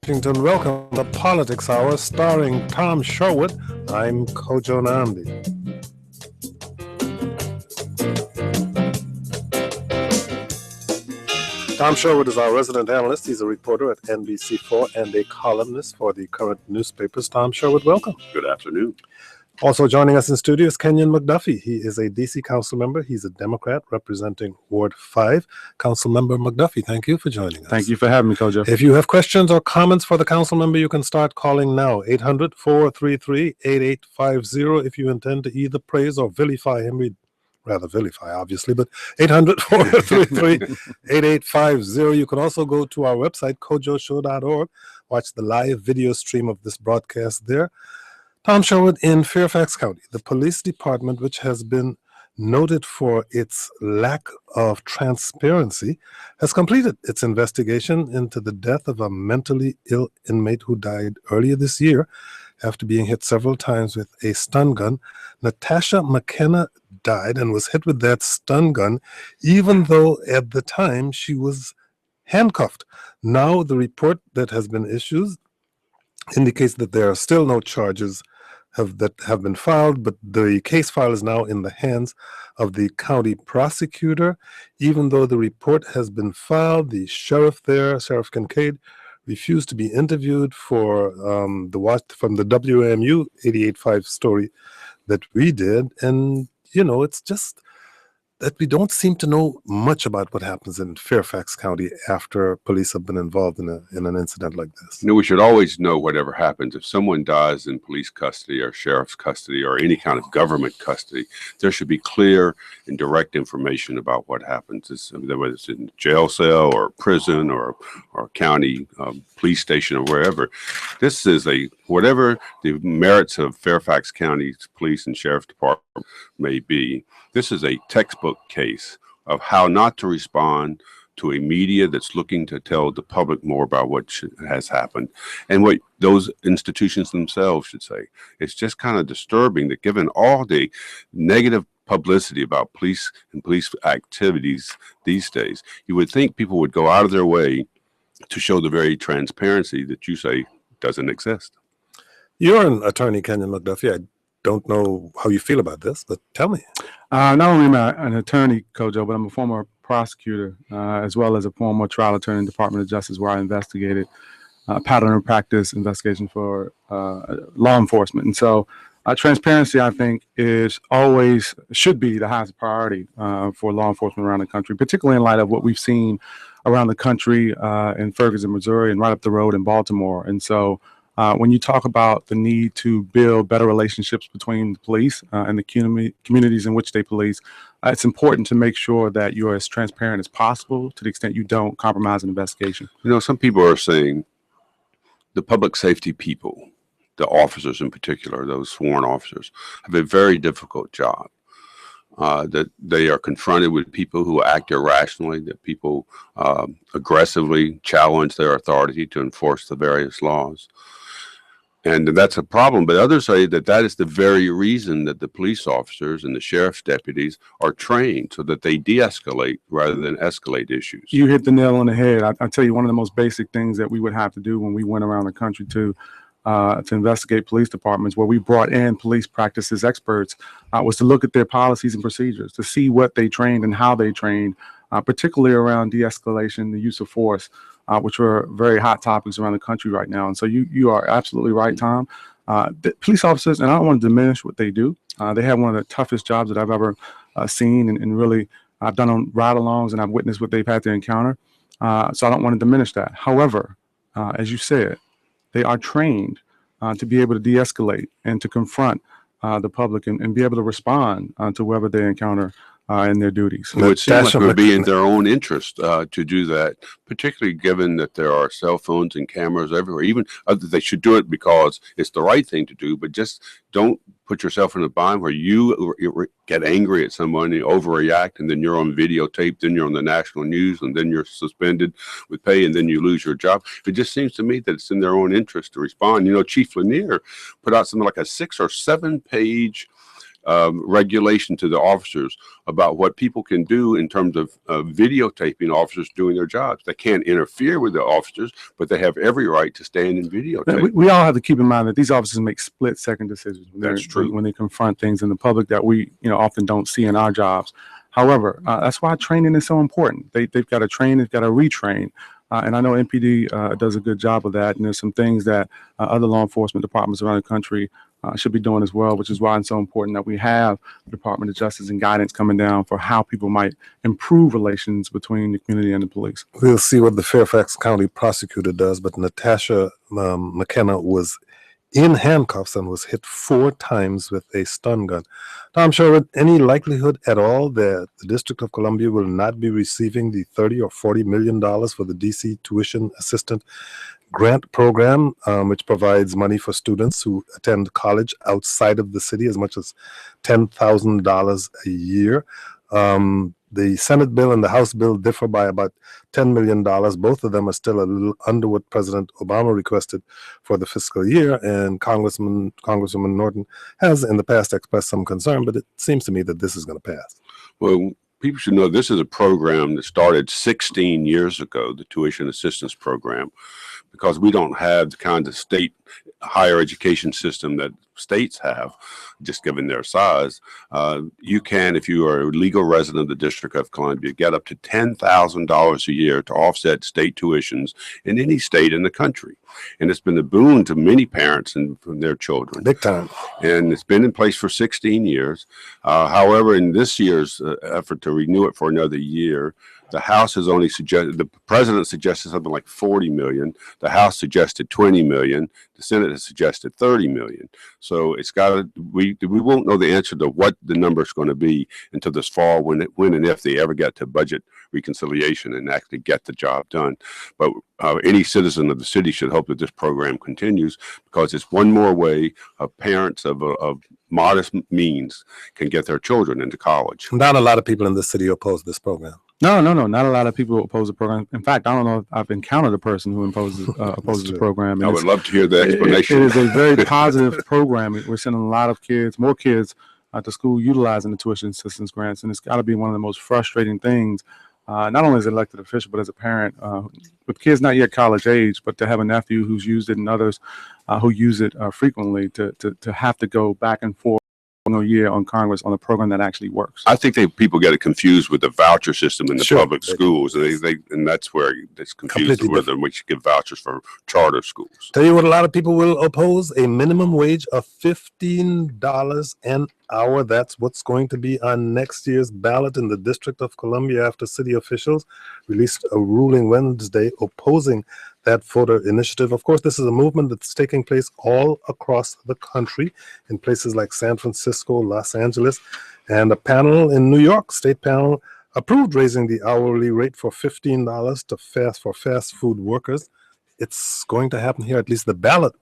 Washington, welcome to Politics Hour starring Tom Sherwood. I'm Kojo Nambi. Tom Sherwood is our resident analyst. He's a reporter at NBC4 and a columnist for the current newspapers. Tom Sherwood, welcome. Good afternoon. Also joining us in studio is Kenyon McDuffie. He is a D.C. council member. He's a Democrat representing Ward 5. Council member McDuffie, thank you for joining us. Thank you for having me, Kojo. If you have questions or comments for the council member, you can start calling now, 800-433-8850, if you intend to either praise or vilify him. We'd rather vilify, obviously, but 800-433-8850. You can also go to our website, kojoshow.org, watch the live video stream of this broadcast there. Tom Sherwood, in Fairfax County, the police department, which has been noted for its lack of transparency, has completed its investigation into the death of a mentally ill inmate who died earlier this year after being hit several times with a stun gun. Natasha McKenna died and was hit with that stun gun, even though at the time she was handcuffed. Now the report that has been issued indicates that there are still no charges that have been filed, but the case file is now in the hands of the county prosecutor. Even though the report has been filed, the sheriff there, Sheriff Kincaid, refused to be interviewed for from the WMU 88.5 story that we did. And, you know, it's just that we don't seem to know much about what happens in Fairfax County after police have been involved in an incident like this. You know, we should always know whatever happens. If someone dies in police custody or sheriff's custody or any kind of government custody, there should be clear and direct information about what happens, whether it's in jail cell or prison or county police station or wherever. This is whatever the merits of Fairfax County's police and sheriff's department may be, this is a textbook case of how not to respond to a media that's looking to tell the public more about what has happened and what those institutions themselves should say. It's just kind of disturbing that given all the negative publicity about police and police activities these days, you would think people would go out of their way to show the very transparency that you say doesn't exist. You're an attorney, Kenyon McDuffie. I don't know how you feel about this, but tell me. Not only am I an attorney, Kojo, but I'm a former prosecutor, as well as a former trial attorney in the Department of Justice, where I investigated pattern and practice investigation for law enforcement. And so transparency, I think, should be the highest priority for law enforcement around the country, particularly in light of what we've seen around the country in Ferguson, Missouri, and right up the road in Baltimore. And so when you talk about the need to build better relationships between the police and the communities in which they police, it's important to make sure that you're as transparent as possible to the extent you don't compromise an investigation. You know, some people are saying the public safety people, the officers in particular, those sworn officers, have a very difficult job. That they are confronted with people who act irrationally, that people aggressively challenge their authority to enforce the various laws. And that's a problem. But others say that is the very reason that the police officers and the sheriff's deputies are trained so that they de-escalate rather than escalate issues. You hit the nail on the head. I tell you, one of the most basic things that we would have to do when we went around the country to investigate police departments, where we brought in police practices experts, was to look at their policies and procedures, to see what they trained and how they trained, particularly around de-escalation, the use of force, which are very hot topics around the country right now. And so you are absolutely right, Tom. The police officers, and I don't want to diminish what they do, they have one of the toughest jobs that I've ever seen, and really I've done on ride-alongs and I've witnessed what they've had to encounter. So I don't want to diminish that. However, as you said, they are trained to be able to de-escalate and to confront the public and be able to respond to whoever they encounter in their duties. It would seem like it would be in their own interest to do that, particularly given that there are cell phones and cameras everywhere. Even they should do it because it's the right thing to do, but just don't put yourself in a bind where you get angry at someone, you overreact, and then you're on videotape, then you're on the national news, and then you're suspended with pay, and then you lose your job. It just seems to me that it's in their own interest to respond. You know, Chief Lanier put out something like a 6 or 7 page regulation to the officers about what people can do in terms of videotaping officers doing their jobs. They can't interfere with the officers, but they have every right to stand and videotape. We all have to keep in mind that these officers make split-second decisions That's true. when they confront things in the public that we often don't see in our jobs. However, that's why training is so important. They've got to train, they've got to retrain. And I know NPD does a good job of that. And there's some things that other law enforcement departments around the country should be doing as well, which is why it's so important that we have the Department of Justice and guidance coming down for how people might improve relations between the community and the police. We'll see what the Fairfax County prosecutor does, but Natasha McKenna was in handcuffs and was hit 4 times with a stun gun. Tom Sherwood, any likelihood at all that the District of Columbia will not be receiving the $30 or $40 million for the DC Tuition Assistant Grant Program, which provides money for students who attend college outside of the city, as much as $10,000 a year? The Senate bill and the House bill differ by about $10 million. Both of them are still a little under what President Obama requested for the fiscal year, and Congresswoman Norton has in the past expressed some concern, but it seems to me that this is going to pass. Well, people should know this is a program that started 16 years ago, the Tuition Assistance Program, because we don't have the kind of state higher education system that states have, just given their size. You can, if you are a legal resident of the District of Columbia, get up to $10,000 a year to offset state tuitions in any state in the country. And it's been a boon to many parents and their children. Big time. And it's been in place for 16 years. However, in this year's effort to renew it for another year, the House has only suggested, the president suggested something like 40 million. The House suggested 20 million. The Senate has suggested 30 million. So it's got to, we won't know the answer to what the number is going to be until this fall when and if they ever get to budget reconciliation and actually get the job done. But any citizen of the city should hope that this program continues, because it's one more way of parents of modest means can get their children into college. Not a lot of people in the city oppose this program. No, not a lot of people oppose the program. In fact, I don't know if I've encountered a person who opposes the program. And I would love to hear the explanation. It is a very positive program. We're sending a lot of kids, more kids to school utilizing the tuition assistance grants, and it's got to be one of the most frustrating things, not only as an elected official, but as a parent with kids not yet college age, but to have a nephew who's used it and others who use it frequently to have to go back and forth a year on Congress on a program that actually works. I think people get it confused with the voucher system in the public schools, and that's where it's confused whether we should give vouchers for charter schools. Tell you what, a lot of people will oppose a minimum wage of $15 an hour. That's what's going to be on next year's ballot in the District of Columbia after city officials released a ruling Wednesday opposing that voter initiative. Of course, this is a movement that's taking place all across the country in places like San Francisco, Los Angeles, and a panel in New York, state panel, approved raising the hourly rate for $15 for fast food workers. It's going to happen here. At least the ballot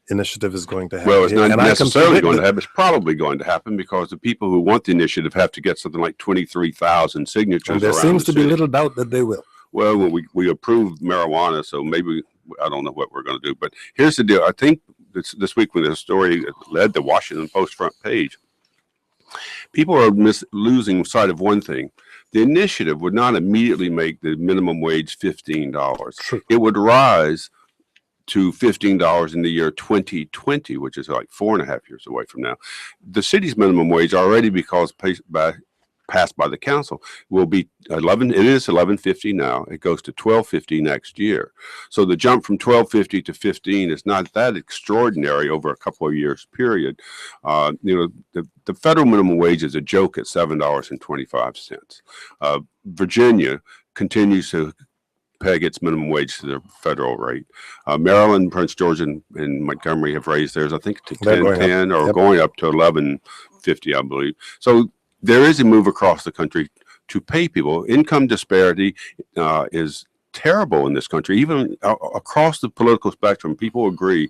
initiative is going to happen. Well, it's not and necessarily going to happen. It's probably going to happen because the people who want the initiative have to get something like 23,000 signatures. And there seems to be little doubt that they will. Well, we approved marijuana, so maybe, I don't know what we're going to do. But here's the deal. I think this week when the story led the Washington Post front page, people are losing sight of one thing. The initiative would not immediately make the minimum wage $15. True. It would rise to $15 in the year 2020, which is like 4.5 years away from now. The city's minimum wage already, because passed by the council, will be it is $11.50 now. It goes to $12.50 next year. So the jump from $12.50 to $15 is not that extraordinary over a couple of years period. The federal minimum wage is a joke at $7.25. Virginia continues to peg its minimum wage to the federal rate. Maryland, Prince George, and Montgomery have raised theirs, I think, to $10.10 or going up to $11.50, I believe. So there is a move across the country to pay people. Income disparity is terrible in this country. Even across the political spectrum, people agree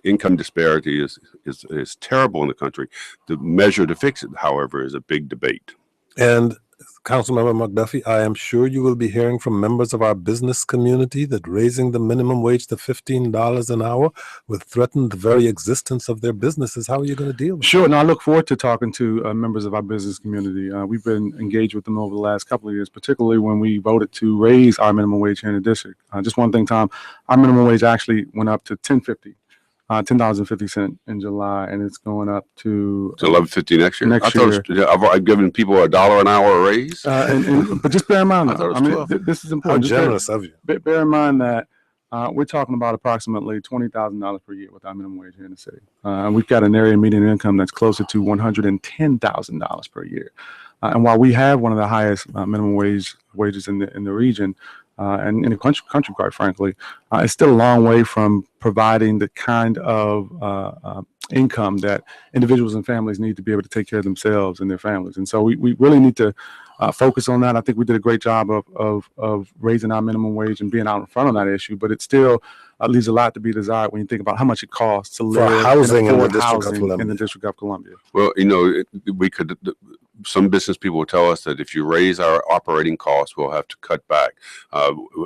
income disparity is terrible in the country. The measure to fix it, however, is a big debate. And Councilmember McDuffie, I am sure you will be hearing from members of our business community that raising the minimum wage to $15 an hour will threaten the very existence of their businesses. How are you going to deal with Sure. No, I look forward to talking to members of our business community. We've been engaged with them over the last couple of years, particularly when we voted to raise our minimum wage here in the district. Just one thing, Tom, our minimum wage actually went up to $10.50 in July, and it's going up to $11.50 next year. Next year. I've given people $1 an hour a raise. But just bear in mind, I thought it was 12. This is How important. generous of you. Bear in mind that we're talking about approximately $20,000 per year with our minimum wage here in the city. And we've got an area median income that's closer to $110,000 per year. And while we have one of the highest minimum wages in the region, and in the country, quite frankly, it's still a long way from providing the kind of income that individuals and families need to be able to take care of themselves and their families. And so we really need to focus on that. I think we did a great job of raising our minimum wage and being out in front of that issue, but it still leaves a lot to be desired when you think about how much it costs to live housing in the afford District of housing Columbia. in the District of Columbia. Well, we could. Some business people will tell us that if you raise our operating costs, we'll have to cut back.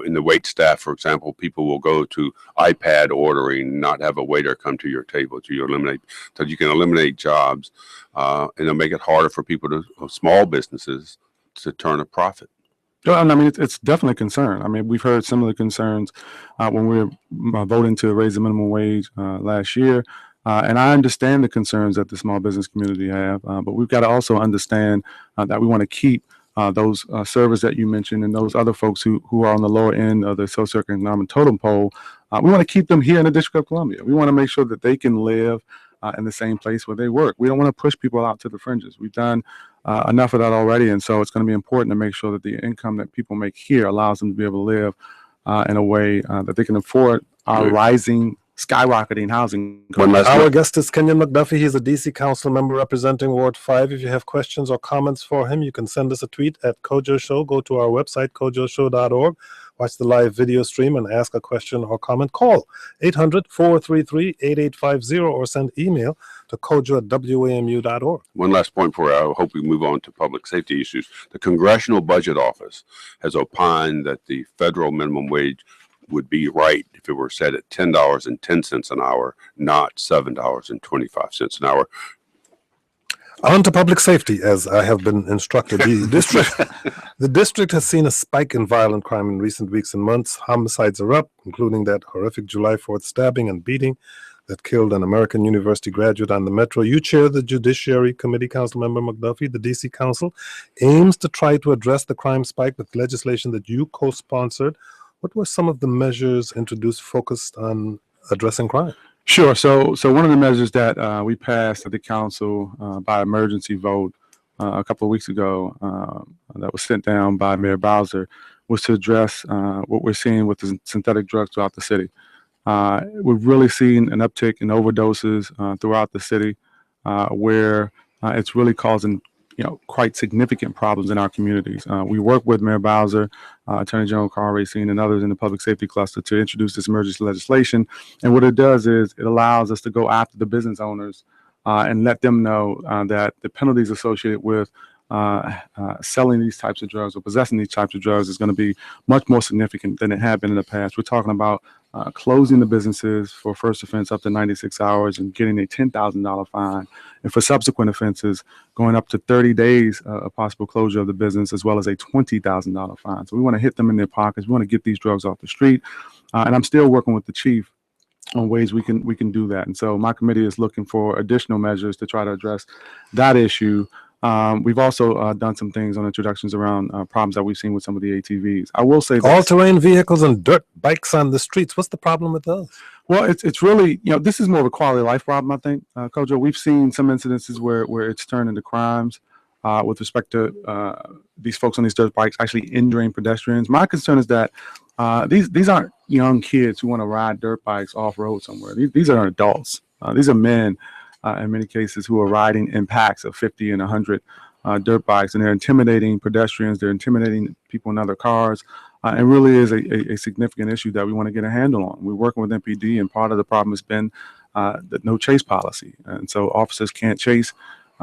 In the wait staff, for example, people will go to iPad ordering, not have a waiter come to your table. So you can eliminate jobs, and it'll make it harder for people small businesses to turn a profit. I mean, it's definitely a concern. I mean, we've heard similar concerns when we were voting to raise the minimum wage last year. And I understand the concerns that the small business community have, but we've got to also understand that we want to keep those servers that you mentioned and those other folks who are on the lower end of the socioeconomic totem pole. We want to keep them here in the District of Columbia. We want to make sure that they can live in the same place where they work. We don't want to push people out to the fringes. We've done enough of that already, and so it's going to be important to make sure that the income that people make here allows them to be able to live in a way that they can afford our skyrocketing housing. Our guest is Kenyon McDuffie. He's a DC council member representing Ward 5. If you have questions or comments for him, you can send us a tweet at Kojo Show. Go to our website, kojoshow.org. Watch the live video stream and ask a question or comment. Call 800-433-8850 or send email to kojo@wamu.org. One last point before I hope we move on to public safety issues. The Congressional Budget Office has opined that the federal minimum wage would be right if it were set at $10.10 an hour, not $7.25 an hour. On to public safety, as I have been instructed. The district has seen a spike in violent crime in recent weeks and months. Homicides are up, including that horrific July 4th stabbing and beating that killed an American University graduate on the Metro. You chair the Judiciary Committee, Councilmember McDuffie. The DC Council aims to try to address the crime spike with legislation that you co-sponsored. What were some of the measures introduced focused on addressing crime? Sure. So one of the measures that we passed at the council by emergency vote a couple of weeks ago that was sent down by Mayor Bowser was to address what we're seeing with the synthetic drugs throughout the city. We've really seen an uptick in overdoses throughout the city where it's really causing quite significant problems in our communities. We work with Mayor Bowser, Attorney General Carl Racine, and others in the public safety cluster to introduce this emergency legislation. And what it does is it allows us to go after the business owners and let them know that the penalties associated with selling these types of drugs or possessing these types of drugs is going to be much more significant than it had been in the past. We're talking about closing the businesses for first offense up to 96 hours and getting a $10,000 fine. And for subsequent offenses, going up to 30 days of possible closure of the business, as well as a $20,000 fine. So we want to hit them in their pockets. We want to get these drugs off the street. And I'm still working with the chief on ways we can do that. And so my committee is looking for additional measures to try to address that issue. We've also done some things on introductions around problems that we've seen with some of the ATVs. I will say that all-terrain vehicles and dirt bikes on the streets. What's the problem with those? Well, it's really, this is more of a quality of life problem, I think, Kojo. We've seen some incidences where it's turned into crimes with respect to these folks on these dirt bikes actually injuring pedestrians. My concern is that these aren't young kids who want to ride dirt bikes off-road somewhere. These are adults. These are men. In many cases, who are riding in packs of 50 and 100 dirt bikes, and they're intimidating pedestrians, they're intimidating people in other cars, and really is a significant issue that we want to get a handle on. We're working with MPD, and part of the problem has been the no chase policy, and so officers can't chase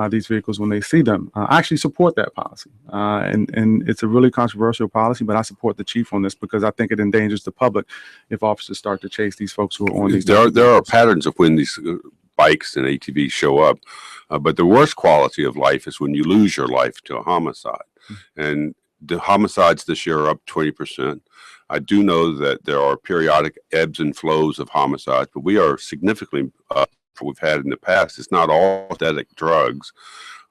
these vehicles when they see them. I actually support that policy, and it's a really controversial policy, but I support the chief on this because I think it endangers the public if officers start to chase these folks who are on these. There are vehicles. patterns of when these bikes and ATVs show up, but the worst quality of life is when you lose your life to a homicide. And the homicides this year are up 20%. I do know that there are periodic ebbs and flows of homicides, but we are significantly up from what we've had in the past. It's not all synthetic drugs.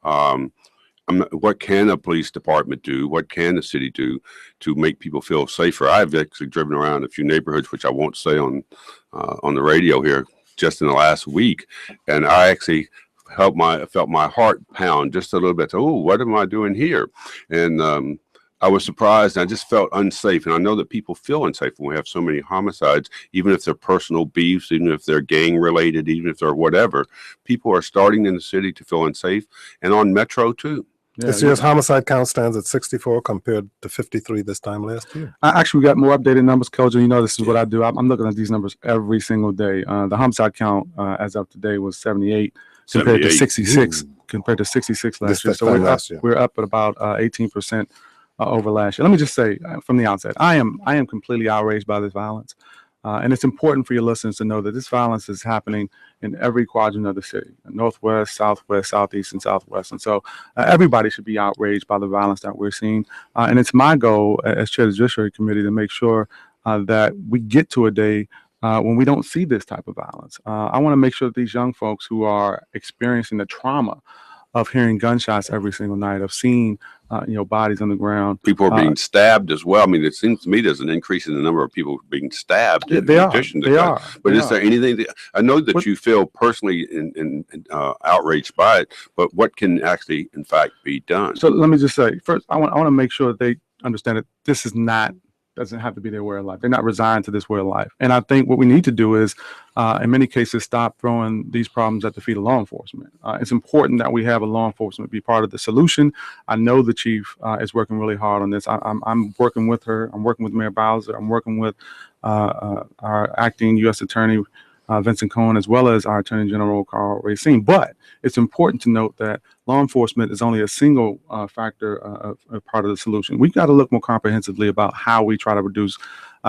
What can a police department do? What can the city do to make people feel safer? I've actually driven around a few neighborhoods, which I won't say on the radio here, just in the last week, and I actually felt my heart pound just a little bit. Oh, what am I doing here? And I was surprised, and I just felt unsafe. And I know that people feel unsafe when we have so many homicides, even if they're personal beefs, even if they're gang related, even if they're whatever. People are starting in the city to feel unsafe, and on Metro too. This year's homicide count stands at 64 compared to 53 this time last year. We got more updated numbers, Kojo. You know, this is what I do. I'm looking at these numbers every single day. The homicide count as of today was 78 compared to 66 last year. So we're up at about 18% over last year. Let me just say from the outset, I am completely outraged by this violence. And it's important for your listeners to know that this violence is happening in every quadrant of the city, northwest, southwest, southeast, and southwest. And so everybody should be outraged by the violence that we're seeing. And it's my goal as chair of the Judiciary Committee to make sure that we get to a day when we don't see this type of violence. I want to make sure that these young folks who are experiencing the trauma of hearing gunshots every single night, of seeing bodies on the ground. People are being stabbed as well. I mean, it seems to me there's an increase in the number of people being stabbed. But is there anything I know that you feel personally outraged by it, but what can actually, in fact, be done? So let me just say, first, I want to make sure that they understand that this doesn't have to be their way of life. They're not resigned to this way of life. And I think what we need to do is, in many cases, stop throwing these problems at the feet of law enforcement. It's important that we have a law enforcement be part of the solution. I know the chief is working really hard on this. I'm working with her. I'm working with Mayor Bowser. I'm working with our acting U.S. Attorney, Vincent Cohen, as well as our Attorney General, Carl Racine. But it's important to note that law enforcement is only a single factor of part of the solution. We've got to look more comprehensively about how we try to reduce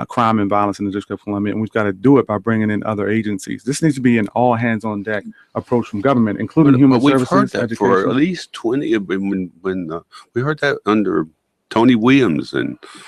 crime and violence in the District of Columbia, and we've got to do it by bringing in other agencies. This needs to be an all hands on deck approach from government, including human services. We've heard that for at least 20. When we heard that under Tony Williams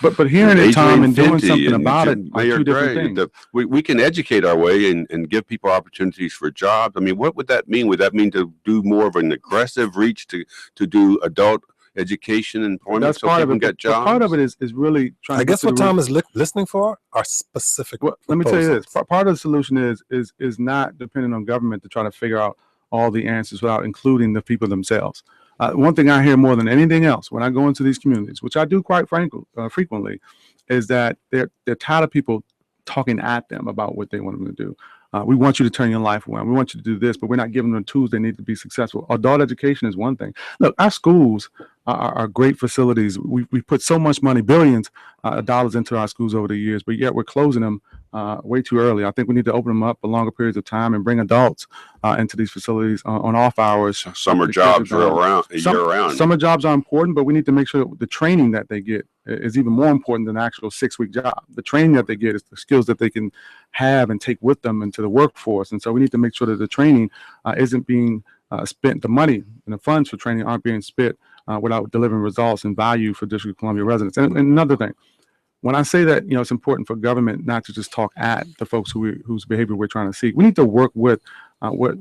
but hearing it, Tom, and doing something about it are two different things. We can educate our way and give people opportunities for jobs. I mean, what would that mean? Would that mean to do more of an aggressive reach to do adult education and employment? That's so part people of it. get jobs? Part of it is really trying. I guess what Tom is listening for are specific. Well, let me tell you this. Part of the solution is not dependent on government to try to figure out all the answers without including the people themselves. One thing I hear more than anything else when I go into these communities, which I do quite frequently, is that they're tired of people talking at them about what they want them to do. We want you to turn your life around. We want you to do this, but we're not giving them the tools they need to be successful. Adult education is one thing. Look, our schools are great facilities. We put so much money, billions of dollars into our schools over the years, but yet we're closing them way too early. I think we need to open them up for longer periods of time and bring adults into these facilities on off hours. Summer jobs are year-round. Summer jobs are important, but we need to make sure that the training that they get is even more important than the actual 6-week job. The training that they get is the skills that they can have and take with them into the workforce. And so we need to make sure that the training isn't being spent, the money and the funds for training aren't being spent without delivering results and value for District of Columbia residents. And another thing, when I say that, it's important for government not to just talk at the folks whose behavior we're trying to seek. We need to work with what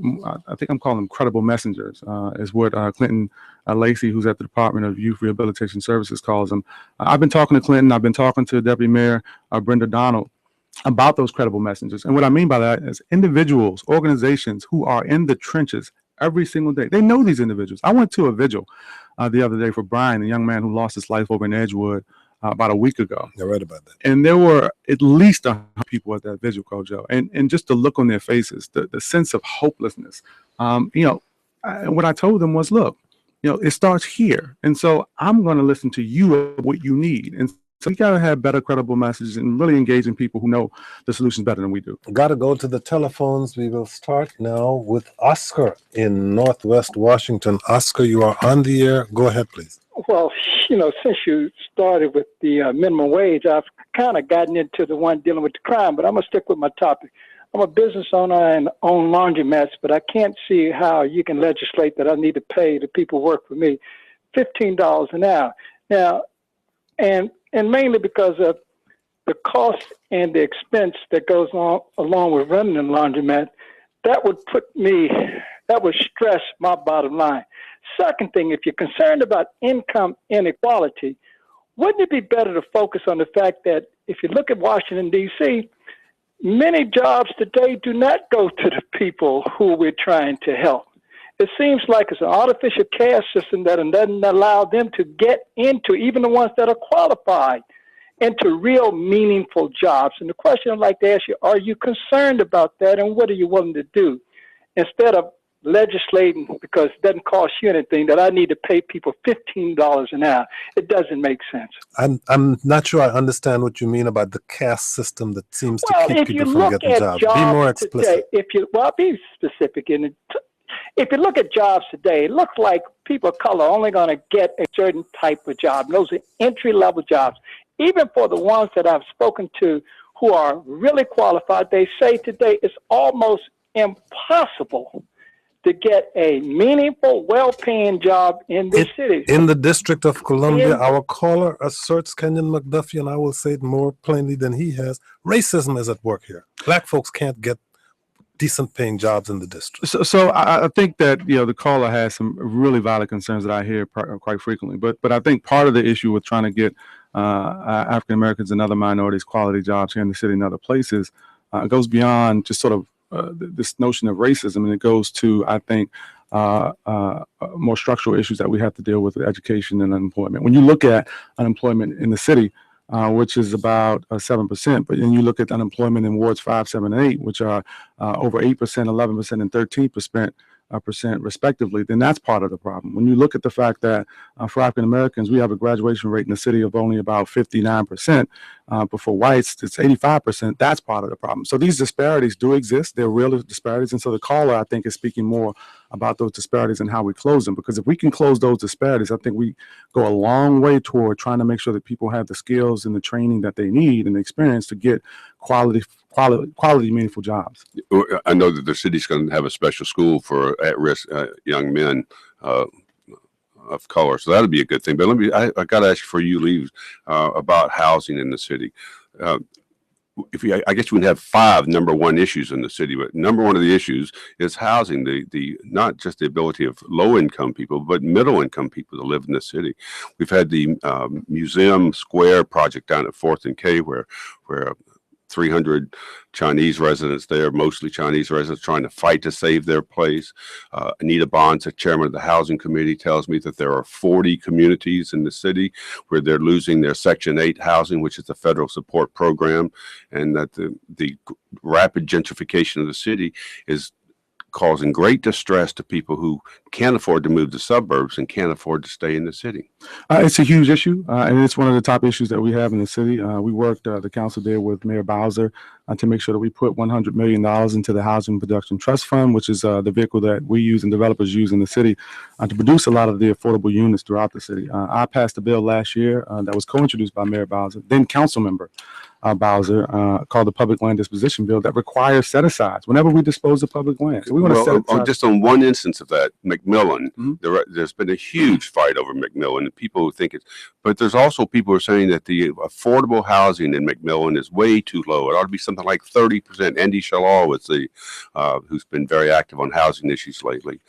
I think I'm calling them credible messengers, is what Clinton Lacey, who's at the Department of Youth Rehabilitation Services, calls them. I've been talking to Clinton. I've been talking to Deputy Mayor Brenda Donald about those credible messengers. And what I mean by that is individuals, organizations who are in the trenches every single day. They know these individuals. I went to a vigil the other day for Brian, the young man who lost his life over in Edgewood about a week ago. I read about that. And there were at least 100 people at that vigil, Kojo. And just the look on their faces, the sense of hopelessness. What I told them was, look, it starts here. And so I'm going to listen to you what you need. And So you got to have better credible messages and really engaging people who know the solutions better than we do. Got to go to the telephones. We will start now with Oscar in Northwest Washington. Oscar, you are on the air. Go ahead, please. Well, since you started with the minimum wage, I've kind of gotten into the one dealing with the crime, but I'm going to stick with my topic. I'm a business owner and own laundromats, but I can't see how you can legislate that I need to pay the people who work for me $15 an hour. Now, and mainly because of the cost and the expense that goes along with running a laundromat, that would stress my bottom line. Second thing, if you're concerned about income inequality, wouldn't it be better to focus on the fact that if you look at Washington, D.C., many jobs today do not go to the people who we're trying to help. It seems like it's an artificial caste system that doesn't allow them to get into, even the ones that are qualified, into real meaningful jobs. And the question I'd like to ask you, are you concerned about that, and what are you willing to do? Instead of legislating, because it doesn't cost you anything, that I need to pay people $15 an hour. It doesn't make sense. I'm not sure I understand what you mean about the caste system that seems to keep people from getting jobs. Be more explicit. Today, I'll be specific. If you look at jobs today, it looks like people of color are only going to get a certain type of job. And those are entry-level jobs. Even for the ones that I've spoken to who are really qualified, they say today it's almost impossible to get a meaningful, well-paying job in this city. In the District of Columbia, our caller asserts, Kenyon McDuffie, and I will say it more plainly than he has, racism is at work here. Black folks can't get decent paying jobs in the district. So I think that, the caller has some really valid concerns that I hear quite frequently. But I think part of the issue with trying to get African Americans and other minorities quality jobs here in the city and other places goes beyond just sort of this notion of racism, and it goes to, I think, more structural issues that we have to deal with education and unemployment. When you look at unemployment in the city, which is about 7%, but then you look at unemployment in wards 5, 7, and 8, which are over 8%, 11%, and 13%. Respectively, then that's part of the problem. When you look at the fact that for African Americans, we have a graduation rate in the city of only about 59%, but for whites, it's 85%. That's part of the problem. So these disparities do exist. They're real disparities. And so the caller, I think, is speaking more about those disparities and how we close them. Because if we can close those disparities, I think we go a long way toward trying to make sure that people have the skills and the training that they need and the experience to get quality, meaningful jobs. I know that the city's going to have a special school for at-risk young men of color, so that'll be a good thing. But I got to ask you before you leave about housing in the city. I guess we would have 5 number one issues in the city, but number one of the issues is housing. The not just the ability of low income people, but middle income people to live in the city. We've had the Museum Square project down at 4th and K, where 300 Chinese residents there, mostly Chinese residents, trying to fight to save their place. Anita Bonds, the chairman of the housing committee, tells me that there are 40 communities in the city where they're losing their Section 8 housing, which is the federal support program, and that the rapid gentrification of the city is causing great distress to people who can't afford to move to suburbs and can't afford to stay in the city. It's a huge issue, and it's one of the top issues that we have in the city. We worked, the council did, with Mayor Bowser to make sure that we put $100 million into the Housing Production Trust Fund, which is the vehicle that we use and developers use in the city to produce a lot of the affordable units throughout the city. I passed a bill last year that was co-introduced by Mayor Bowser, then council member Bowser, called the Public Land Disposition Bill, that requires set-asides whenever we dispose of public land. So we want to set aside. Just on one instance of that, McMillan, there's been a huge fight over McMillan, and people who think it's, but there's also people who are saying that the affordable housing in McMillan is way too low. It ought to be something like 30%. Andy Shalal was who's been very active on housing issues lately.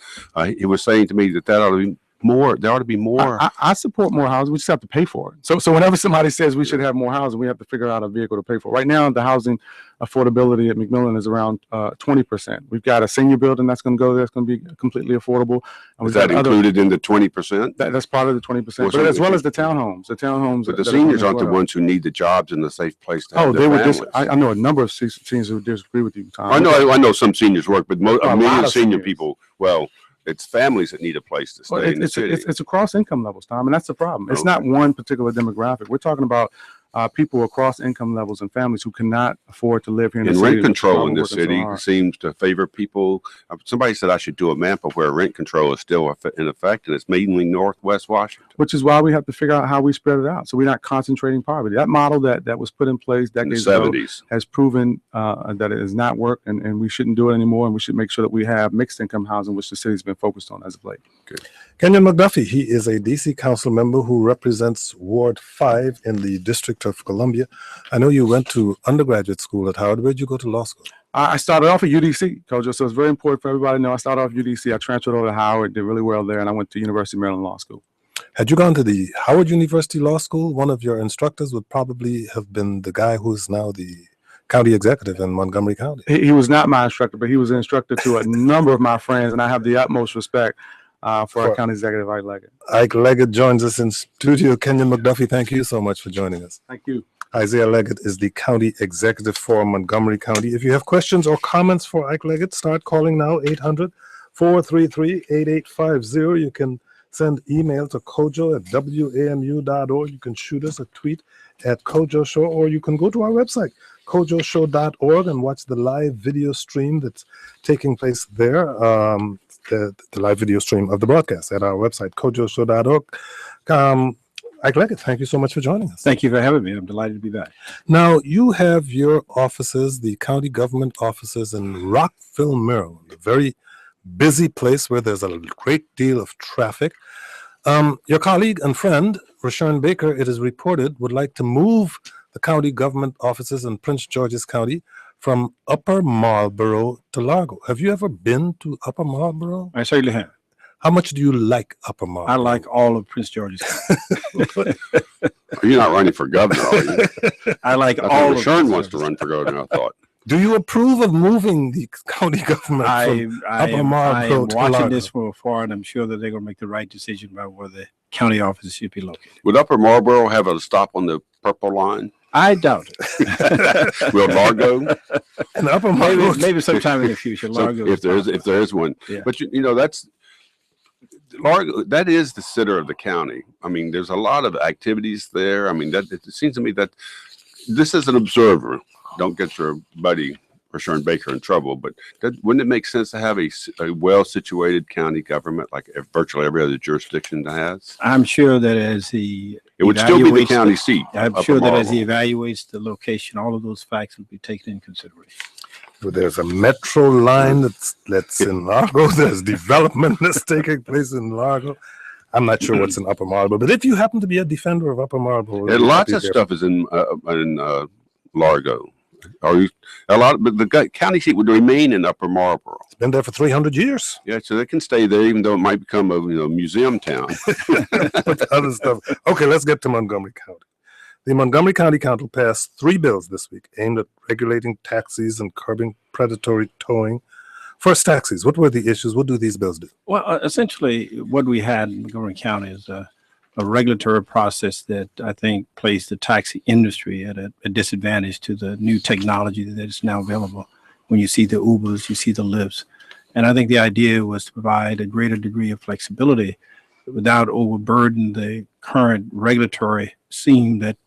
He was saying to me that ought to be more. There ought to be more. I support more housing. We just have to pay for it. So whenever somebody says we should have more housing, we have to figure out a vehicle to pay for it. Right now, the housing affordability at McMillan is around 20%. We've got a senior building that's going to go there. It's going to be completely affordable. And is that included in the 20%? That's part of the 20%, but as well as the townhomes. The townhomes. But the seniors aren't the ones who need the jobs and the safe place to have their families. I know a number of seniors who disagree with you, Tom. I know some seniors work, but a million senior people, well, it's families that need a place to stay in the city. It's across income levels, Tom, and that's the problem. It's not one particular demographic. We're talking about people across income levels and families who cannot afford to live here in the And city. rent control in which this are working so city hard. seems to favor people. Somebody said I should do a map of where rent control is still in effect, and it's mainly Northwest Washington. Which is why we have to figure out how we spread it out, so we're not concentrating poverty. That model that was put in place In the decades ago 70s. has proven that it has not worked, and we shouldn't do it anymore. And we should make sure that we have mixed income housing, which the city's been focused on as of late. Kenyon McDuffie, he is a DC council member who represents Ward 5 in the District of Columbia. I know you went to undergraduate school at Howard. Where'd you go to law school? I started off at UDC, Kojo, so it's very important for everybody to know I started off at UDC. I transferred over to Howard, did really well there, and I went to University of Maryland Law School. Had you gone to the Howard University Law School, one of your instructors would probably have been the guy who's now the county executive in Montgomery County. He was not my instructor, but he was an instructor to a number of my friends, and I have the utmost respect for our county executive, Ike Leggett. Ike Leggett joins us in studio. Kenyon McDuffie, thank you so much for joining us. Thank you. Isaiah Leggett is the county executive for Montgomery County. If you have questions or comments for Ike Leggett, start calling now, 800-433-8850. You can send email to kojo@wamu.org. You can shoot us a tweet at Kojo Show, or you can go to our website, kojoshow.org, and watch the live video stream that's taking place there, the live video stream of the broadcast at our website, kojoshow.org. Ike Leggett, thank you so much for joining us. Thank you for having me. I'm delighted to be back. Now, you have your offices, the county government offices in Rockville, Maryland, a very busy place where there's a great deal of traffic. Your colleague and friend, Rashawn Baker, it is reported, would like to move the county government offices in Prince George's County from Upper Marlboro to Largo. Have you ever been to Upper Marlboro? I certainly have. How much do you like Upper Marlboro? I like all of Prince George's County. You're not running for governor, are you? I like I all thought of Rashawn Prince wants to George's run for governor, I thought. Do you approve of moving the county government from I Upper am Marlboro to watching Largo? this from afar, and I'm sure that they're going to make the right decision about where the county offices should be located. Would Upper Marlboro have a stop on the purple line? I doubt it. Will Largo? And Upper Marlboro, maybe sometime in the future. So Largo if there is one. Yeah. But you know, that's Largo, that is the center of the county. I mean, there's a lot of activities there. I mean, that it seems to me that this is an observer. Don't get your buddy Rashawn Baker in trouble, but wouldn't it make sense to have a well-situated county government like virtually every other jurisdiction has? I'm sure that as he It would still be the evaluates county seat. I'm Upper sure that as he Marlboro. evaluates the location, all of those facts will be taken into consideration. there's a metro line that's in Largo. There's development that's taking place in Largo. I'm not sure what's in Upper Marlboro, but if you happen to be a defender of Upper Marlboro, And lots of stuff is in Largo. But the county seat would remain in Upper Marlboro. It's been there for 300 years. Yeah, so they can stay there, even though it might become a museum town. But other stuff. Okay, let's get to Montgomery County. The Montgomery County Council passed 3 bills this week aimed at regulating taxis and curbing predatory towing. First, taxis. What were the issues? What do these bills do? Well, essentially, what we had in Montgomery County is a regulatory process that I think placed the taxi industry at a disadvantage to the new technology that is now available. When you see the Ubers, you see the Lyfts. And I think the idea was to provide a greater degree of flexibility without overburden the current regulatory scheme that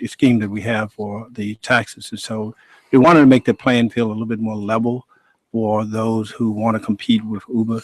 we have for the taxes. And so we wanted to make the playing field a little bit more level for those who want to compete with Uber.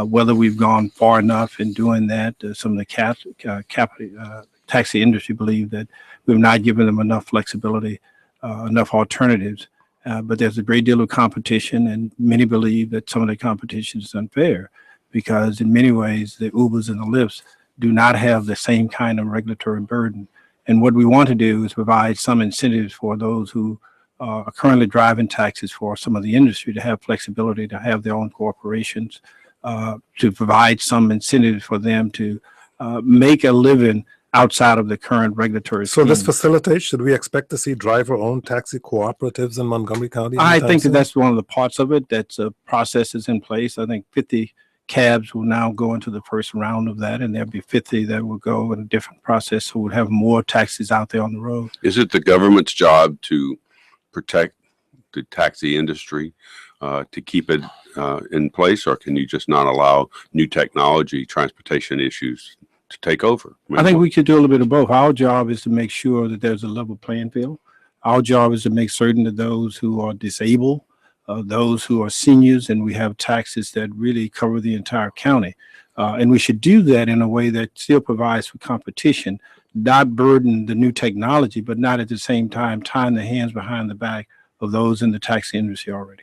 Whether we've gone far enough in doing that, some of the taxi industry believe that we've not given them enough flexibility, enough alternatives. But there's a great deal of competition, and many believe that some of the competition is unfair because in many ways the Ubers and the Lyfts do not have the same kind of regulatory burden. And what we want to do is provide some incentives for those who are currently driving taxis for some of the industry to have flexibility, to have their own corporations, to provide some incentives for them to make a living outside of the current regulatory So this scheme. facilitates, should we expect to see driver-owned taxi cooperatives in Montgomery County? I anytime think that soon? that's one of the parts of it. That's a process is in place. I think 50 cabs will now go into the first round of that, and there'll be 50 that will go in a different process. So we'll have more taxis out there on the road. Is it the government's job to protect the taxi industry, to keep it in place, or can you just not allow new technology, transportation issues to take over? I think we could do a little bit of both. Our job is to make sure that there's a level playing field. Our job is to make certain that those who are disabled, those who are seniors, and we have taxes that really cover the entire county. And we should do that in a way that still provides for competition, not burden the new technology, but not at the same time tying the hands behind the back of those in the taxi industry already.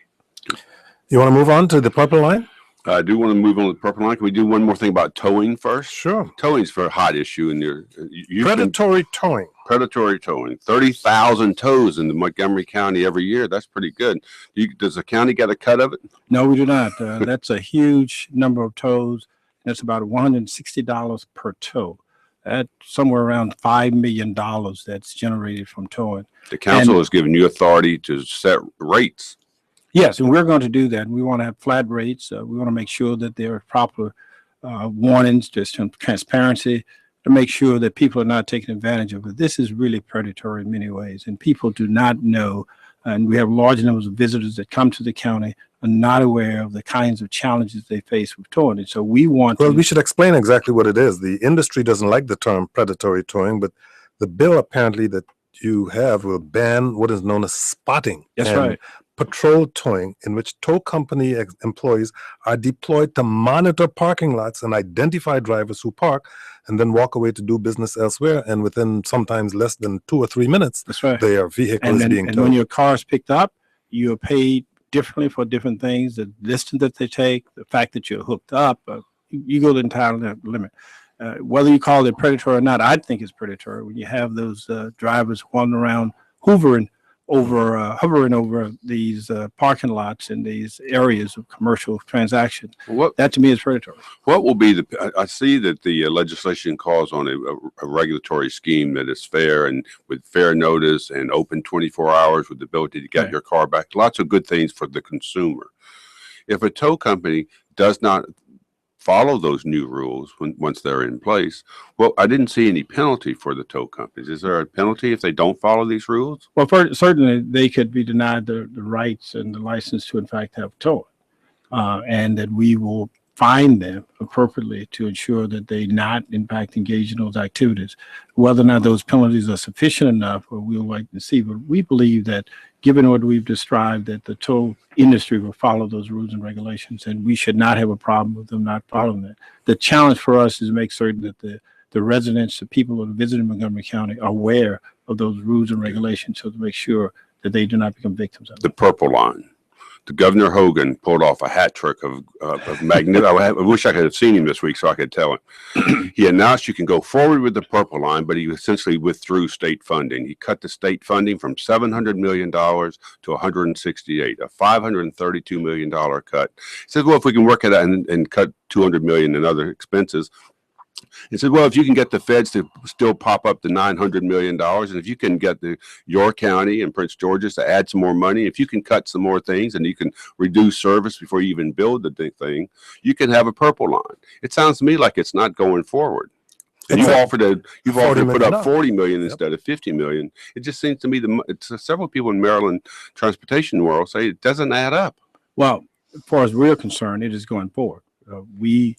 You want to move on to the purple line? I do want to move on to the purple line. Can we do one more thing about towing first? Sure. Towing's for a hot issue in your Predatory towing. Predatory towing. 30,000 tows in the Montgomery County every year. That's pretty good. Does the county get a cut of it? No, we do not. That's a huge number of tows. That's about $160 per tow. That's somewhere around $5 million that's generated from towing. The council has given you authority to set rates. Yes, and we're going to do that. We want to have flat rates. We want to make sure that there are proper warnings, just transparency, to make sure that people are not taking advantage of it. This is really predatory in many ways, and people do not know. And we have large numbers of visitors that come to the county are not aware of the kinds of challenges they face with towing. And so we want Well, we should explain exactly what it is. The industry doesn't like the term predatory towing, but the bill apparently that you have will ban what is known as spotting. That's and right. patrol towing, in which tow company employees are deployed to monitor parking lots and identify drivers who park and then walk away to do business elsewhere. And within sometimes less than 2 or 3 minutes, That's right. their vehicle is being And towed. when your car is picked up, you're paid differently for different things, the distance that they take, the fact that you're hooked up, you go the entire limit. Whether you call it predatory or not, I think it's predatory when you have those drivers wandering around hovering over these parking lots in these areas of commercial transactions. That to me is predatory. What will be I see that the legislation calls on a regulatory scheme that is fair and with fair notice and open 24 hours with the ability to get your car back. Lots of good things for the consumer. If a tow company does not follow those new rules once they're in place, well, I didn't see any penalty for the tow companies. Is there a penalty if they don't follow these rules? Well, certainly they could be denied the rights and the license to, in fact, have towing, and that we will fine them appropriately to ensure that they not, in fact, engage in those activities. Whether or not those penalties are sufficient enough, or we'll wait and see. But we believe that, given what we've described, that the tow industry will follow those rules and regulations, and we should not have a problem with them not following that. The challenge for us is to make certain that the residents, the people who are visiting Montgomery County, are aware of those rules and regulations, so to make sure that they do not become victims of it. The purple line. The Governor Hogan pulled off a hat trick of magnificent. I wish I could have seen him this week so I could tell him. He announced you can go forward with the purple line, but he essentially withdrew state funding. He cut the state funding from $700 million to $168, a $532 million cut. He said, well, if we can work it out and cut $200 million in other expenses. He said, well, if you can get the feds to still pop up the $900 million, and if you can get your county and Prince George's to add some more money, if you can cut some more things and you can reduce service before you even build the thing, you can have a purple line. It sounds to me like it's not going forward. And you've offered to put up $40 million instead of $50 million. It just seems to me several people in Maryland transportation world say it doesn't add up. Well, as far as we're concerned, it is going forward. We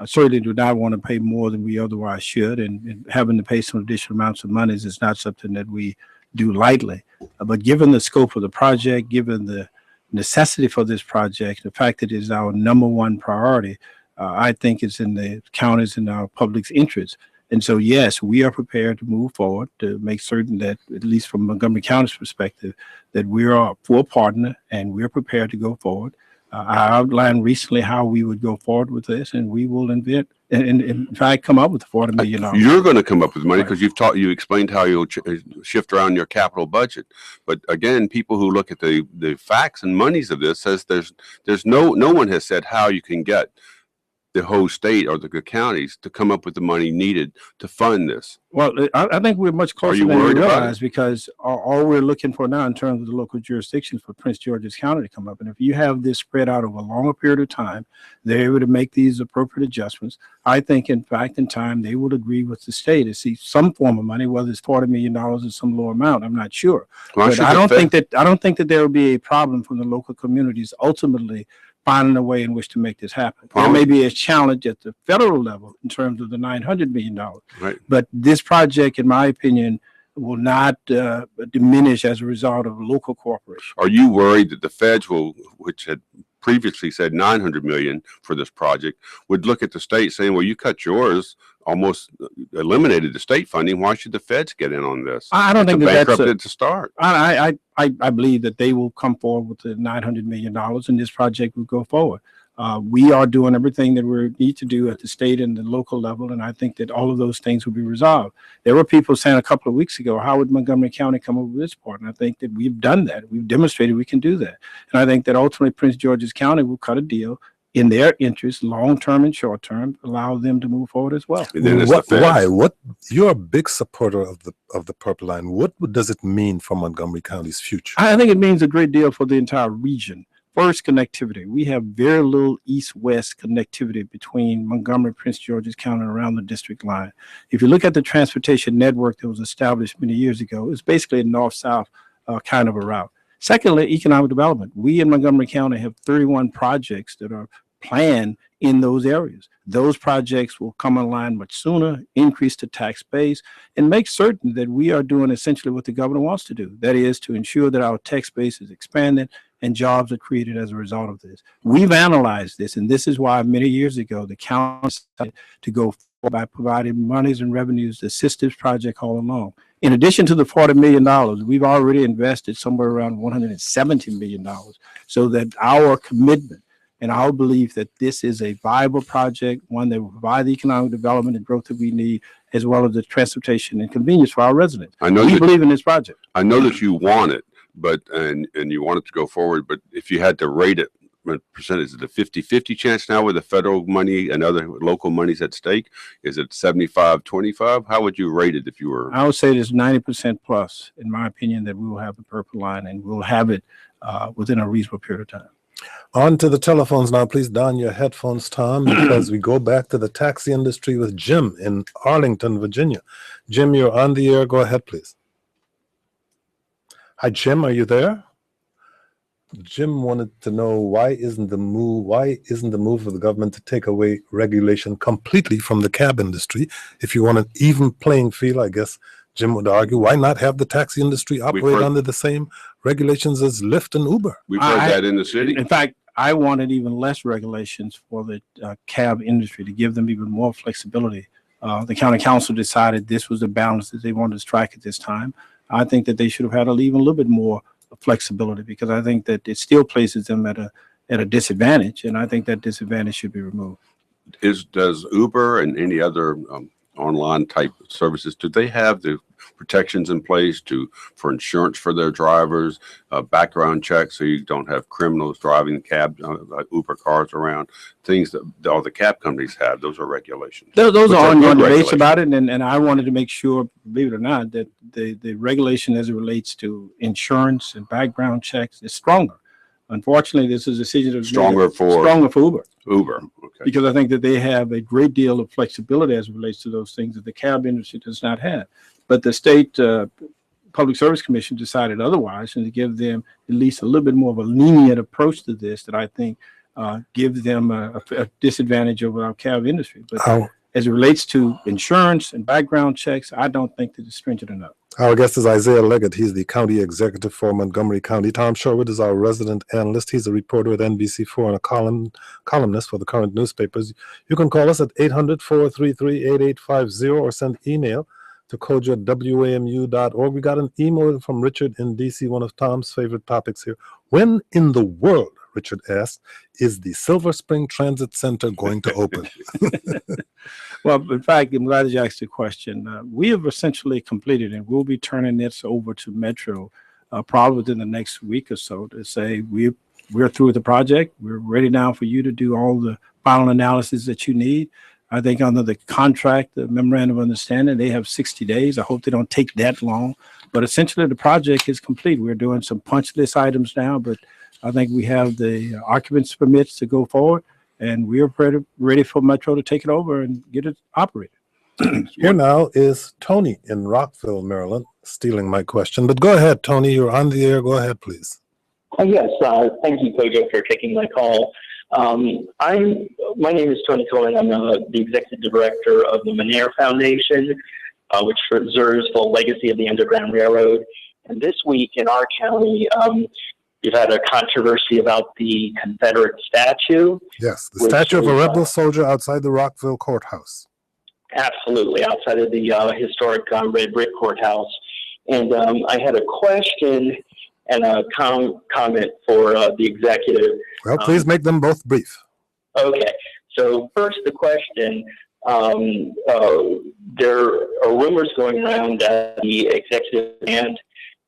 certainly do not want to pay more than we otherwise should, and having to pay some additional amounts of money is not something that we do lightly. But given the scope of the project, given the necessity for this project, the fact that it is our #1 priority, I think it's in the county's and our public's interest. And so, yes, we are prepared to move forward to make certain that, at least from Montgomery County's perspective, that we are a full partner and we're prepared to go forward. I outlined recently how we would go forward with this, and we will invent and in fact come up with $40 million. You're going to come up with money because you explained how you'll shift around your capital budget. But again, people who look at the facts and monies of this says there's no one has said how you can get the whole state or the counties to come up with the money needed to fund this. Well, I think we're much closer than we realize, because all we're looking for now in terms of the local jurisdictions for Prince George's County to come up. And if you have this spread out over a longer period of time, they're able to make these appropriate adjustments. I think, in fact, in time, they will agree with the state to see some form of money, whether it's $40 million or some lower amount. I'm not sure. Well, but I don't think that there will be a problem from the local communities ultimately finding a way in which to make this happen. There may be a challenge at the federal level in terms of the $900 million. Right. But this project, in my opinion, will not diminish as a result of local cooperation. Are you worried that the feds will, which had previously said 900 million for this project, would look at the state saying, well, you cut yours, almost eliminated the state funding. Why should the feds get in on this? I don't think that's that's bankrupted to start. I believe that they will come forward with the $900 million and this project will go forward. We are doing everything that we need to do at the state and the local level, and I think that all of those things will be resolved. There were people saying a couple of weeks ago, how would Montgomery County come up with this part? And I think that we've done that. We've demonstrated we can do that. And I think that ultimately Prince George's County will cut a deal in their interest, long-term and short-term, allow them to move forward as well. And then it's Why? What? You're a big supporter of the Purple Line. What does it mean for Montgomery County's future? I think it means a great deal for the entire region. First, connectivity. We have very little east-west connectivity between Montgomery, Prince George's County, and around the district line. If you look at the transportation network that was established many years ago, it's basically a north-south kind of a route. Secondly, economic development. We in Montgomery County have 31 projects that are planned in those areas. Those projects will come online much sooner, increase the tax base, and make certain that we are doing essentially what the governor wants to do. That is to ensure that our tax base is expanded and jobs are created as a result of this. We've analyzed this, and this is why many years ago the county decided to go forward by providing monies and revenues to assist this project all along. In addition to the $40 million, we've already invested somewhere around $170 million, so that our commitment and our belief that this is a viable project, one that will provide the economic development and growth that we need, as well as the transportation and convenience for our residents. We believe in this project. I know that you want it, but and you want it to go forward, but if you had to rate it, what percentage is it a 50-50 chance now with the federal money and other local monies at stake? Is it 75-25? How would you rate it if you were? I would say it's 90% plus, in my opinion, that we will have the Purple Line, and we'll have it within a reasonable period of time. On to the telephones now. Please don your headphones, Tom, because we go back to the taxi industry with Jim in Arlington, Virginia. Jim, you're on the air. Go ahead, please. Hi, Jim. Are you there? Jim wanted to know why isn't the move of the government to take away regulation completely from the cab industry? If you want an even playing field, I guess Jim would argue, why not have the taxi industry operate under the same regulations as Lyft and Uber? We've heard that in the city. In fact, I wanted even less regulations for the cab industry to give them even more flexibility. The county council decided this was the balance that they wanted to strike at this time. I think that they should have had even a little bit more flexibility, because I think that it still places them at a disadvantage, and I think that disadvantage should be removed. Does Uber and any other online type services, do they have the protections in place for insurance for their drivers, background checks, so you don't have criminals driving cab Uber cars around, things that all the cab companies have? Those are regulations. Those are ongoing debates about it, and I wanted to make sure, believe it or not, that the regulation as it relates to insurance and background checks is stronger. Unfortunately, this is a decision that's stronger for Uber. Uber, okay. Because I think that they have a great deal of flexibility as it relates to those things that the cab industry does not have. But the state Public Service Commission decided otherwise, and to give them at least a little bit more of a lenient approach to this that I think gives them a disadvantage over our cab industry. But as it relates to insurance and background checks, I don't think that it's stringent enough. Our guest is Isaiah Leggett. He's the county executive for Montgomery County. Tom Sherwood is our resident analyst. He's a reporter at NBC4 and a columnist for the current newspapers. You can call us at 800-433-8850 or send email to kojo@wamu.org. We got an email from Richard in D.C., one of Tom's favorite topics here. When in the world, Richard asked, is the Silver Spring Transit Center going to open? Well, in fact, I'm glad that you asked the question. We have essentially completed, and we'll be turning this over to Metro probably within the next week or so, to say we're through with the project. We're ready now for you to do all the final analysis that you need. I think under the contract, the memorandum of understanding, they have 60 days. I hope they don't take that long. But essentially, the project is complete. We're doing some punch list items now, but I think we have the occupancy permits to go forward, and we're ready for Metro to take it over and get it operated. Here now is Tony in Rockville, Maryland, stealing my question. But go ahead, Tony. You're on the air. Go ahead, please. Yes. Thank you, Kojo, for taking my call. My name is Tony Cohen. I'm the executive director of the Monere Foundation, which preserves the legacy of the Underground Railroad. And this week in our county, we've had a controversy about the Confederate statue. Yes, the statue of a rebel soldier outside the Rockville courthouse. Absolutely, outside of the historic red brick courthouse. And I had a question and a comment for the executive. Well, please make them both brief. Okay, so first the question. There are rumors going around that the executive planned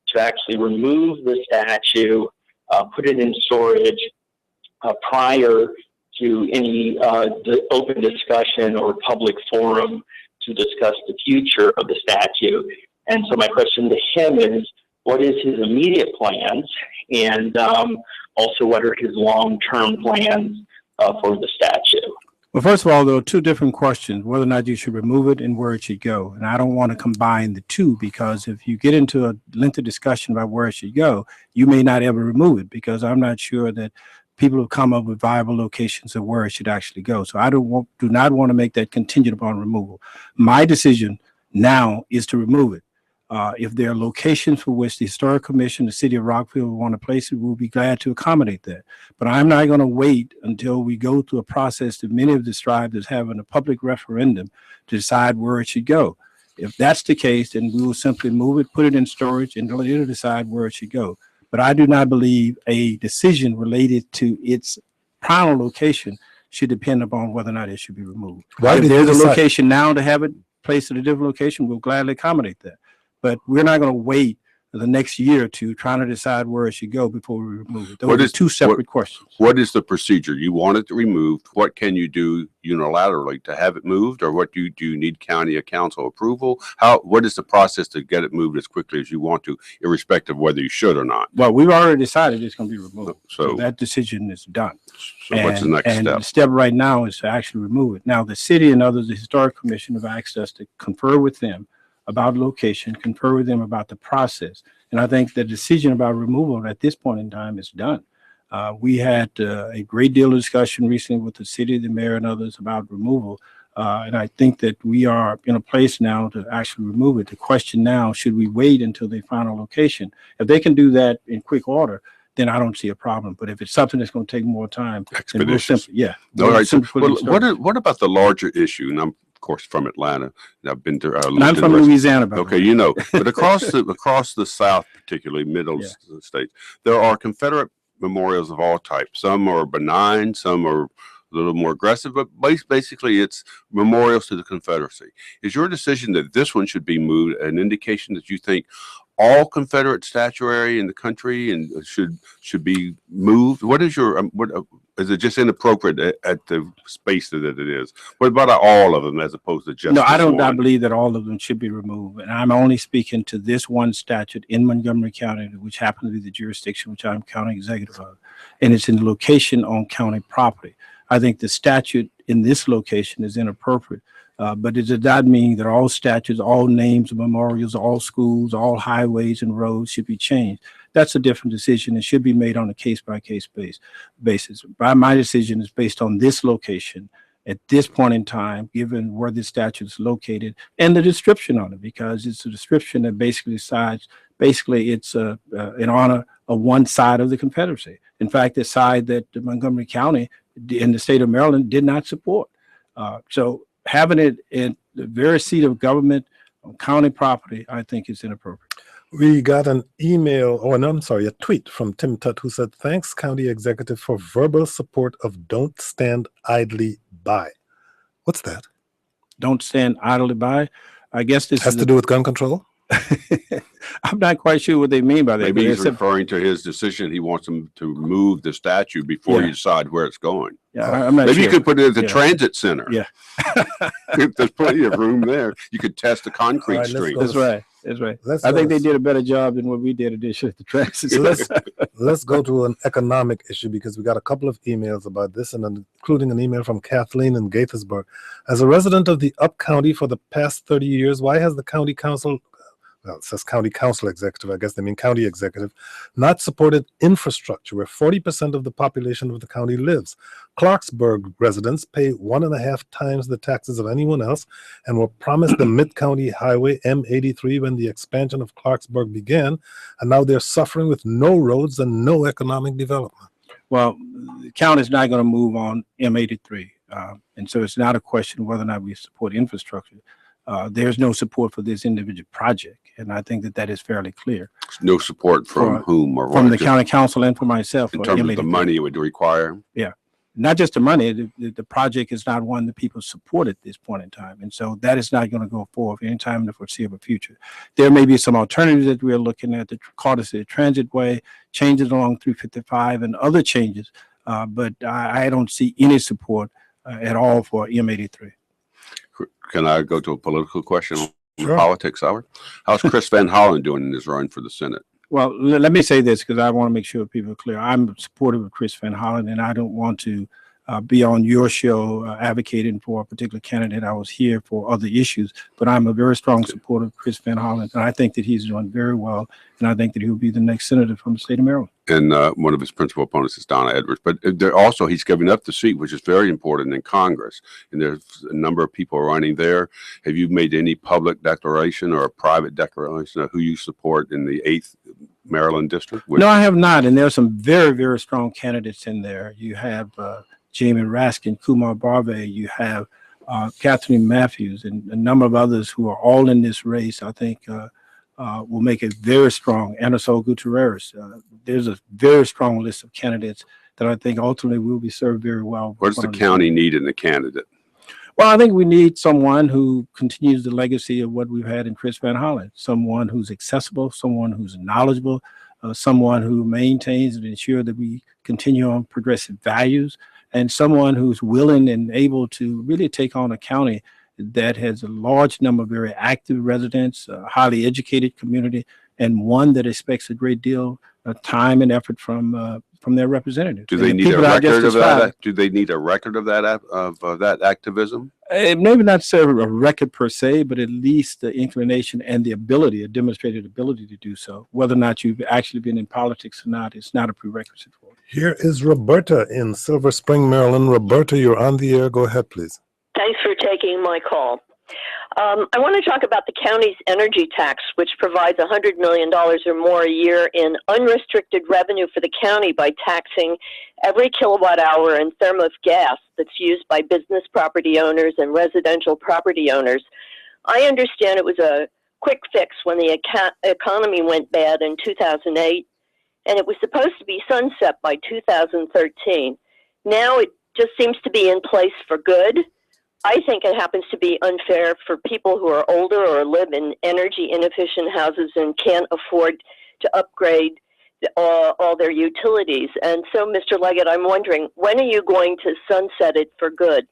to actually remove the statue, put it in storage prior to any open discussion or public forum to discuss the future of the statue. And so my question to him is, what is his immediate plans? And also, what are his long-term plans for the statue? Well, first of all, there are two different questions, whether or not you should remove it and where it should go. And I don't want to combine the two, because if you get into a lengthy discussion about where it should go, you may not ever remove it, because I'm not sure that people have come up with viable locations of where it should actually go. So I do not want to make that contingent upon removal. My decision now is to remove it. If there are locations for which the Historic Commission, the City of Rockville want to place it, we'll be glad to accommodate that. But I'm not going to wait until we go through a process that many have described as having a public referendum to decide where it should go. If that's the case, then we will simply move it, put it in storage, and let it decide where it should go. But I do not believe a decision related to its final location should depend upon whether or not it should be removed. If there's a location now to have it placed at a different location, we'll gladly accommodate that. But we're not going to wait the next year or two trying to decide where it should go before we remove it. Those are two separate questions. What is the procedure? You want it removed. What can you do unilaterally to have it moved, or what do you need county or council approval? What is the process to get it moved as quickly as you want to, irrespective of whether you should or not? Well, we've already decided it's going to be removed. So that decision is done. So what's the next step? And the step right now is to actually remove it. Now, the city and others, the Historic Commission, have asked us to confer with them about location, confer with them about the process. And I think the decision about removal at this point in time is done. We had a great deal of discussion recently with the city, the mayor, and others about removal. And I think that we are in a place now to actually remove it. The question now, should we wait until the final location? If they can do that in quick order, then I don't see a problem. But if it's something that's going to take more time, then we'll simply, All right. So, what about the larger issue? And I'm, of course, from Atlanta. I've been to. I'm from Louisiana. Okay, you know, but across the South, particularly middle states, there are Confederate memorials of all types. Some are benign, some are a little more aggressive, but basically it's memorials to the Confederacy. Is your decision that this one should be moved an indication that you think all Confederate statuary in the country and should be moved? What is your is it just inappropriate at the space that it is? What about all of them as opposed to just no? I don't. one? I believe that all of them should be removed, and I'm only speaking to this one statute in Montgomery County, which happens to be the jurisdiction which I'm county executive of, and it's in the location on county property. I think the statute in this location is inappropriate. But it does not mean that all statutes, all names of memorials, all schools, all highways and roads should be changed. That's a different decision. It should be made on a case-by-case basis. My decision is based on this location at this point in time, given where the statute is located and the description on it, because it's a description that basically decides, it's in honor of one side of the Confederacy. In fact, the side that Montgomery County in the state of Maryland did not support. So having it in the very seat of government on county property, I think is inappropriate. We got an email, a tweet from Tim Tutt, who said, "Thanks, County Executive, for verbal support of Don't Stand Idly By." What's that? Don't stand idly by. I guess this has to do with gun control. I'm not quite sure what they mean by that. Maybe he's referring to his decision. He wants them to move the statue before you decide where it's going. Yeah, I'm not Maybe sure. you could put it at the transit center. Yeah. There's plenty of room there. You could test the concrete street. That's right. That's right. I think they did a better job than what we did initially at the transit. So let's go to an economic issue, because we got a couple of emails about this, and including an email from Kathleen in Gaithersburg. As a resident of the Up County for the past 30 years, why has the county council well, it says county council executive, I guess they mean county executive, not supported infrastructure where 40% of the population of the county lives. Clarksburg residents pay 1.5 times the taxes of anyone else and were promised the Mid-County Highway M83 when the expansion of Clarksburg began, and now they're suffering with no roads and no economic development. Well, the county is not going to move on M83. And so it's not a question of whether or not we support infrastructure. There's no support for this individual project. And I think that that is fairly clear. No support from whom or what? From the county council and from myself. In terms of the money it would require? Yeah. Not just the money, the project is not one that people support at this point in time. And so that is not going to go forward anytime in the foreseeable future. There may be some alternatives that we are looking at, the Carter City Transitway, changes along 355 and other changes. But I don't see any support at all for M83. Can I go to a political question on Sure. politics, Howard? How's Chris Van Hollen doing in his run for the Senate? Well, let me say this because I want to make sure people are clear. I'm supportive of Chris Van Hollen, and I don't want to be on your show advocating for a particular candidate. I was here for other issues, but I'm a very strong supporter of Chris Van Hollen, and I think that he's doing very well, and I think that he'll be the next senator from the state of Maryland. And one of his principal opponents is Donna Edwards. But also, he's giving up the seat, which is very important in Congress. And there's a number of people running there. Have you made any public declaration or a private declaration of who you support in the 8th Maryland district? No, I have not. And there are some very, very strong candidates in there. You have Jamie Raskin, Kumar Barve, you have Catherine Matthews, and a number of others who are all in this race. I think will make it very strong. Anasol Gutierrez. There's a very strong list of candidates that I think ultimately will be served very well. What does the county need in a candidate? Well, I think we need someone who continues the legacy of what we've had in Chris Van Hollen, someone who's accessible, someone who's knowledgeable, someone who maintains and ensures that we continue on progressive values, and someone who's willing and able to really take on a county that has a large number of very active residents, a highly educated community, and one that expects a great deal of time and effort from their representatives. Do they need a record of that? Do they need a record of that activism? Maybe not necessarily a record per se, but at least the inclination and the ability, a demonstrated ability to do so. Whether or not you've actually been in politics or not, it's not a prerequisite for it. Here is Roberta in Silver Spring, Maryland. Roberta, you're on the air. Go ahead, please. Thanks for taking my call. I want to talk about the county's energy tax, which provides $100 million or more a year in unrestricted revenue for the county by taxing every kilowatt hour in thermos gas that's used by business property owners and residential property owners. I understand it was a quick fix when the economy went bad in 2008, and it was supposed to be sunset by 2013. Now it just seems to be in place for good. I think it happens to be unfair for people who are older or live in energy inefficient houses and can't afford to upgrade all their utilities. And so, Mr. Leggett, I'm wondering, when are you going to sunset it for good?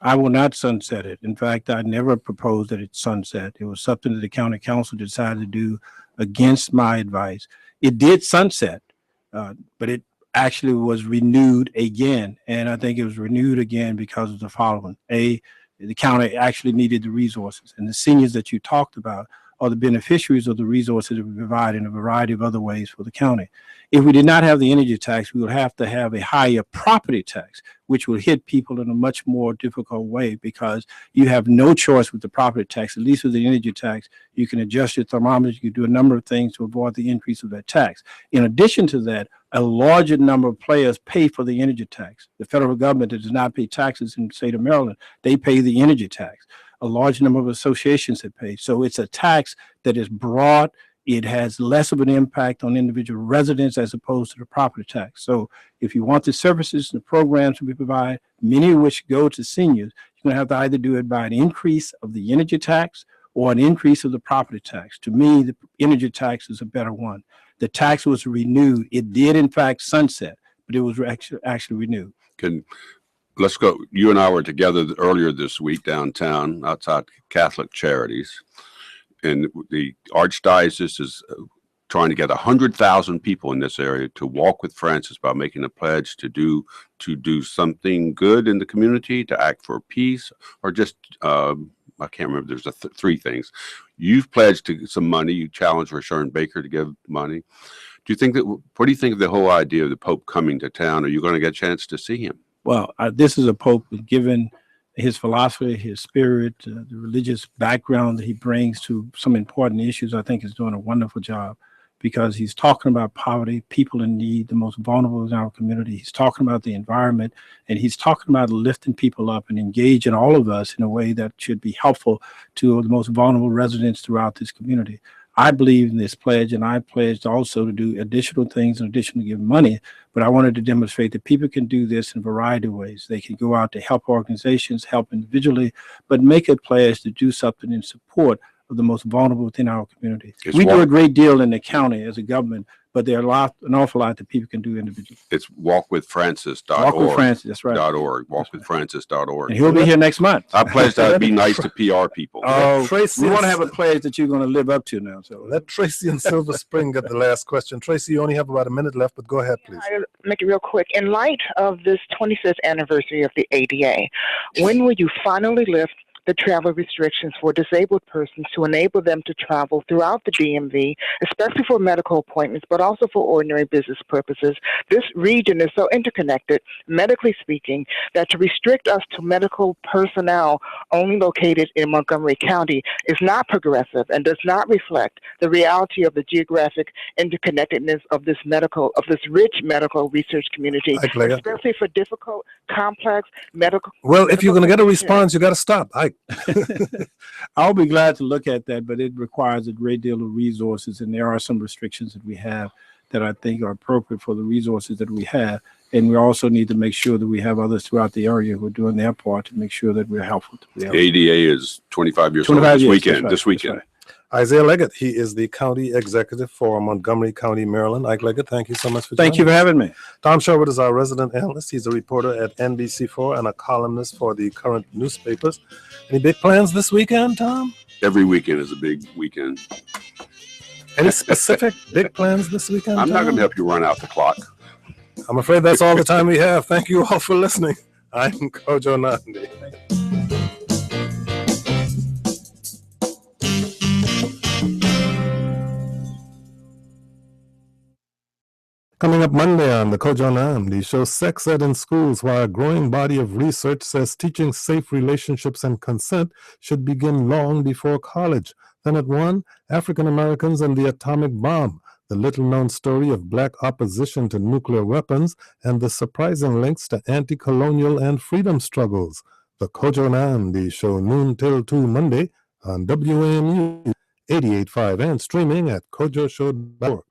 I will not sunset it. In fact, I never proposed that it sunset. It was something that the county council decided to do against my advice. It did sunset, but it actually was renewed again. And I think it was renewed again because of the following. The county actually needed the resources, and the seniors that you talked about are the beneficiaries of the resources that we provide in a variety of other ways for the county. If we did not have the energy tax, we would have to have a higher property tax, which would hit people in a much more difficult way because you have no choice with the property tax. At least with the energy tax, you can adjust your thermometer, you can do a number of things to avoid the increase of that tax. In addition to that, a larger number of players pay for the energy tax. The federal government that does not pay taxes in the state of Maryland, they pay the energy tax. A large number of associations that pay. So it's a tax that is broad. It has less of an impact on individual residents as opposed to the property tax. So if you want the services and the programs we provide, many of which go to seniors, you're going to have to either do it by an increase of the energy tax or an increase of the property tax. To me, the energy tax is a better one. The tax was renewed. It did, in fact, sunset, but it was actually renewed. Let's go. You and I were together earlier this week downtown outside Catholic Charities, and the Archdiocese is trying to get 100,000 people in this area to walk with Francis by making a pledge to do something good in the community, to act for peace, or just I can't remember. There's three things. You've pledged to some money. You challenged Rashawn Baker to give money. Do you think that? What do you think of the whole idea of the Pope coming to town? Are you going to get a chance to see him? Well, this is a Pope given his philosophy, his spirit, the religious background that he brings to some important issues. I think is doing a wonderful job, because he's talking about poverty, people in need, the most vulnerable in our community. He's talking about the environment, and he's talking about lifting people up and engaging all of us in a way that should be helpful to the most vulnerable residents throughout this community. I believe in this pledge, and I pledged also to do additional things in addition to give money, but I wanted to demonstrate that people can do this in a variety of ways. They can go out to help organizations, help individually, but make a pledge to do something in support of the most vulnerable within our community. We do a great deal in the county as a government, but there are an awful lot that people can do individually. It's walkwithfrancis.org. Walk with Francis, that's right. .org, walkwithfrancis.org. And he'll be here next month. I pledge to be nice to PR people. Tracy, We want to have a pledge that you're going to live up to now. So let Tracy and Silver Spring get the last question. Tracy, you only have about a minute left, but go ahead, please. I'll make it real quick. In light of this 25th anniversary of the ADA, when will you finally lift the travel restrictions for disabled persons to enable them to travel throughout the DMV, especially for medical appointments, but also for ordinary business purposes? This region is so interconnected, medically speaking, that to restrict us to medical personnel only located in Montgomery County is not progressive and does not reflect the reality of the geographic interconnectedness of this rich medical research community, especially for difficult, complex medical. Well, if you're going to get a response, you got to stop. I'll be glad to look at that, but it requires a great deal of resources, and there are some restrictions that we have that I think are appropriate for the resources that we have. And we also need to make sure that we have others throughout the area who are doing their part to make sure that we're helpful. The ADA is 25 years old this weekend. Right, this weekend. right. Isaiah Leggett, he is the county executive for Montgomery County, Maryland. Ike Leggett, thank you so much for joining us. Thank you for having me. Tom Sherwood is our resident analyst. He's a reporter at NBC4 and a columnist for the current newspapers. Any big plans this weekend, Tom? Every weekend is a big weekend. Any specific big plans this weekend, I'm not Tom? going to help you run out the clock. I'm afraid that's all the time we have. Thank you all for listening. I'm Kojo Nandi. Coming up Monday on the Kojo Nandi show, sex ed in schools, why a growing body of research says teaching safe relationships and consent should begin long before college. Then at 1, African Americans and the atomic bomb, the little-known story of Black opposition to nuclear weapons and the surprising links to anti-colonial and freedom struggles. The Kojo Nandi show, noon till 2 Monday on WAMU 88.5 and streaming at kojoshow.org.